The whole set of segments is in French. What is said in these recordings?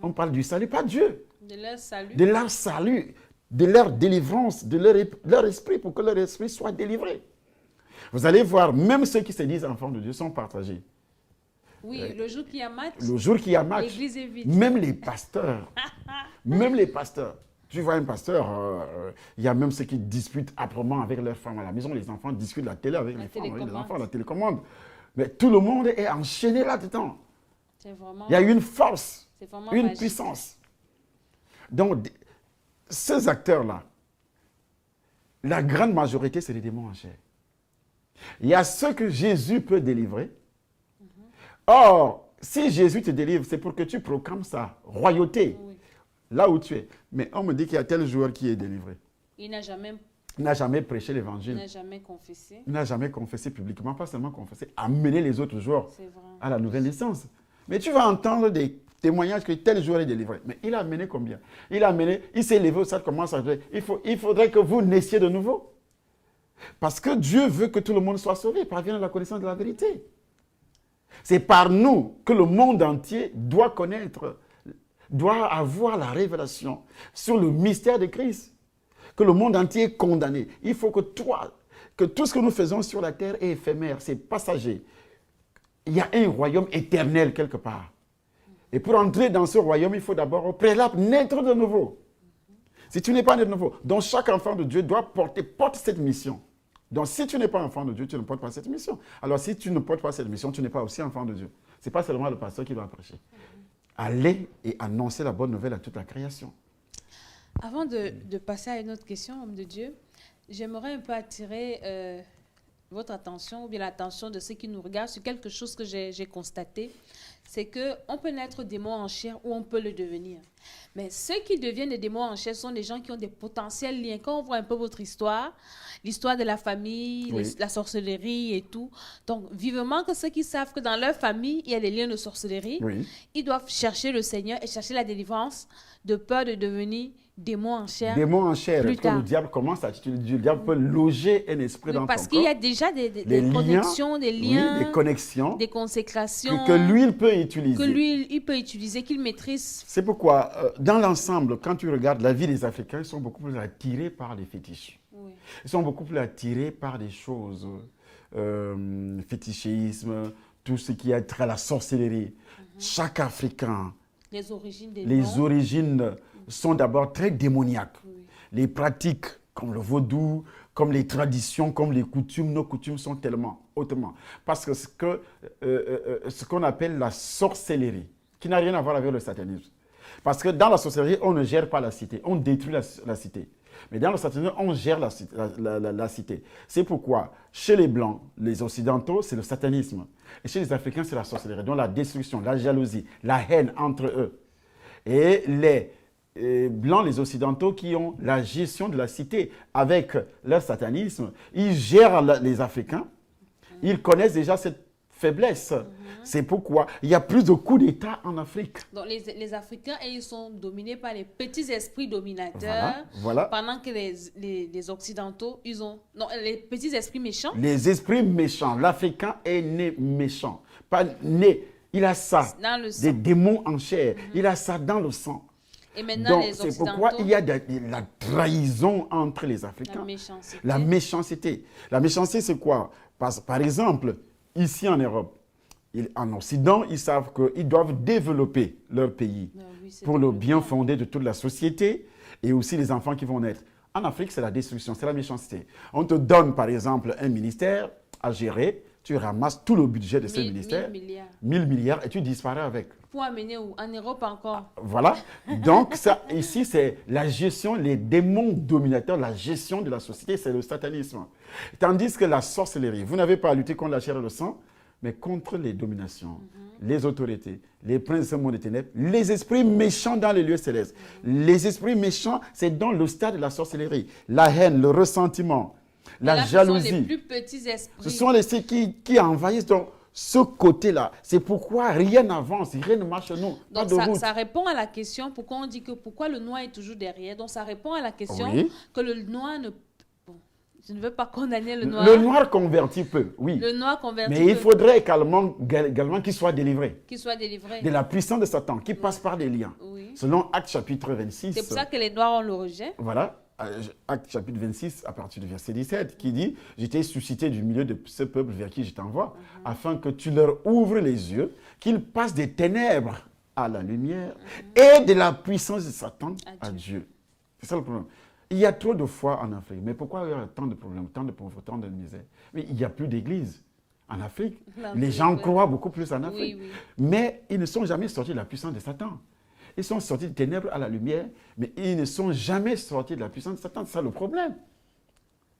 On parle du salut, pas Dieu. De leur salut. De leur salut, de leur délivrance, de leur esprit, pour que leur esprit soit délivré. Vous allez voir, même ceux qui se disent enfants de Dieu sont partagés. Oui, le jour qu'il y a match, Le jour qu'il y a match, l'église est vide. même les pasteurs, tu vois un pasteur, il y a même ceux qui disputent âprement avec leurs femmes à la maison, les enfants discutent la télé avec les femmes, avec les enfants, la télécommande. Mais tout le monde est enchaîné là-dedans. Il y a une force, une magique. puissance. Donc, ces acteurs-là, la grande majorité, c'est les démons en chair. Il y a ceux que Jésus peut délivrer. Or, si Jésus te délivre, c'est pour que tu proclames sa royauté, là où tu es. Mais on me dit qu'il y a tel joueur qui est délivré. Il n'a jamais prêché l'évangile. Il n'a jamais confessé. Il n'a jamais confessé publiquement, pas seulement confessé, amener les autres joueurs à la nouvelle licence. Mais tu vas entendre des témoignages que tel joueur est délivré. Mais il a amené combien? Il s'est levé au stade, commence à jouer. Il faudrait que vous naissiez de nouveau. Parce que Dieu veut que tout le monde soit sauvé, parvienne à la connaissance de la vérité. C'est par nous que le monde entier doit connaître, doit avoir la révélation sur le mystère de Christ. Que le monde entier est condamné. Il faut que tout ce que nous faisons sur la terre est éphémère, c'est passager. Il y a un royaume éternel quelque part. Et pour entrer dans ce royaume, il faut d'abord au préalable naître de nouveau. Si tu n'es pas né de nouveau, donc chaque enfant de Dieu porte cette mission. Donc si tu n'es pas enfant de Dieu, tu ne portes pas cette mission. Alors si tu ne portes pas cette mission, tu n'es pas aussi enfant de Dieu. Ce n'est pas seulement le pasteur qui doit prêcher. Allez et annoncer la bonne nouvelle à toute la création. Avant de passer à une autre question, homme de Dieu, j'aimerais un peu attirer votre attention ou bien l'attention de ceux qui nous regardent sur quelque chose que j'ai constaté. C'est qu'on peut naître démon en chair ou on peut le devenir. Mais ceux qui deviennent des démons en chair sont des gens qui ont des potentiels liens. Quand on voit un peu votre histoire, l'histoire de la famille, la sorcellerie et tout. Donc, vivement que ceux qui savent que dans leur famille, il y a des liens de sorcellerie, ils doivent chercher le Seigneur et chercher la délivrance de peur de devenir démon en chair. Démon en chair. Parce que le diable commence à le diable peut loger un esprit dans ton corps. Parce qu'il y a déjà des connexions, des liens, des connexions, des consécrations. Que lui, il peut utiliser. Que lui, il peut utiliser, qu'il maîtrise. C'est pourquoi, dans l'ensemble, quand tu regardes la vie des Africains, ils sont beaucoup plus attirés par les fétiches. Ils sont beaucoup plus attirés par des choses, fétichisme, tout ce qui a trait à la sorcellerie. Chaque Africain, les origines sont d'abord très démoniaques. Les pratiques, comme le vaudou, comme les traditions, comme les coutumes, nos coutumes sont tellement hautement. Parce que ce qu'on appelle la sorcellerie, qui n'a rien à voir avec le satanisme. Parce que dans la sorcellerie, on ne gère pas la cité, on détruit la cité. Mais dans le satanisme, on gère la cité. C'est pourquoi, chez les Blancs, les Occidentaux, c'est le satanisme. Et chez les Africains, c'est la sorcellerie. Donc la destruction, la jalousie, la haine entre eux. Et les Blancs, les Occidentaux, qui ont la gestion de la cité avec leur satanisme, ils gèrent les Africains. Ils connaissent déjà cette faiblesse. C'est pourquoi il y a plus de coups d'État en Afrique. Donc les Africains, ils sont dominés par les petits esprits dominateurs. Voilà. Pendant que les Occidentaux, ils ont... Non, les petits esprits méchants. Les esprits méchants. L'Africain est né méchant. Pas né, il a ça. Dans le sang. Des démons en chair. Il a ça dans le sang. Et maintenant, donc, c'est pourquoi il y a la trahison entre les Africains. La méchanceté. La méchanceté, c'est quoi? Par exemple, ici en Europe, en Occident, ils savent qu'ils doivent développer leur pays pour le bien fondé de toute la société et aussi les enfants qui vont naître. En Afrique, c'est la destruction, c'est la méchanceté. On te donne, par exemple, un ministère à gérer, tu ramasses tout le budget de ce ministère, 1000 milliards, et tu disparais avec. Pour amener où? En Europe encore. Voilà. Donc, ça, ici, c'est la gestion, les démons dominateurs, la gestion de la société, c'est le satanisme. Tandis que la sorcellerie, vous n'avez pas à lutter contre la chair et le sang, mais contre les dominations, les autorités, les princes du monde des ténèbres, les esprits méchants dans les lieux célestes. Les esprits méchants, c'est dans le stade de la sorcellerie. La haine, le ressentiment, la jalousie. Ce sont les plus petits esprits. Ce sont les esprits qui envahissent donc ce côté-là. C'est pourquoi rien n'avance, rien ne marche chez nous. Donc ça répond à la question, pourquoi on dit que pourquoi le noir est toujours derrière. Donc ça répond à la question que le noir ne... Je ne veux pas condamner le noir. Le noir converti peut, oui. Le noir converti Mais il faudrait également qu'il soit délivré. Qu'il soit délivré. De la puissance de Satan, qui passe par des liens. Oui. Selon Actes chapitre 26. C'est pour ça que les noirs ont le rejet. Voilà. Actes chapitre 26, à partir du verset 17, qui dit « J'étais suscité du milieu de ce peuple vers qui je t'envoie, afin que tu leur ouvres les yeux, qu'ils passent des ténèbres à la lumière et de la puissance de Satan à Dieu. » C'est ça le problème. Il y a trop de foi en Afrique. Mais pourquoi il y a tant de problèmes, tant de pauvreté, tant de misère? Mais il n'y a plus d'église en Afrique. Les gens croient beaucoup plus en Afrique. Oui. Mais ils ne sont jamais sortis de la puissance de Satan. Ils sont sortis des ténèbres à la lumière, mais ils ne sont jamais sortis de la puissance de Satan. C'est ça le problème.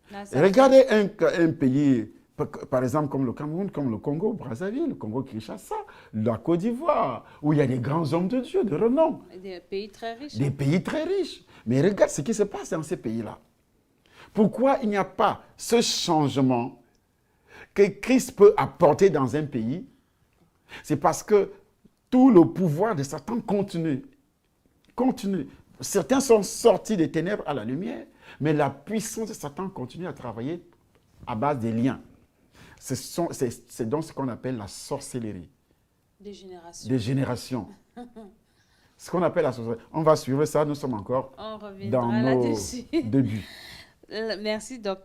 Là, regardez un pays, par exemple comme le Cameroun, comme le Congo, Brazzaville, le Congo-Kinshasa, la Côte d'Ivoire, où il y a des grands hommes de Dieu, de renom. Des pays très riches. Des pays très riches. Mais regarde ce qui se passe dans ces pays-là. Pourquoi il n'y a pas ce changement que Christ peut apporter dans un pays? C'est parce que tout le pouvoir de Satan continue. Certains sont sortis des ténèbres à la lumière, mais la puissance de Satan continue à travailler à base des liens. C'est donc ce qu'on appelle la sorcellerie. Des générations. Des générations. Ce qu'on appelle la sorcellerie. On va suivre ça, nous sommes encore dans nos débuts. Merci, docteur.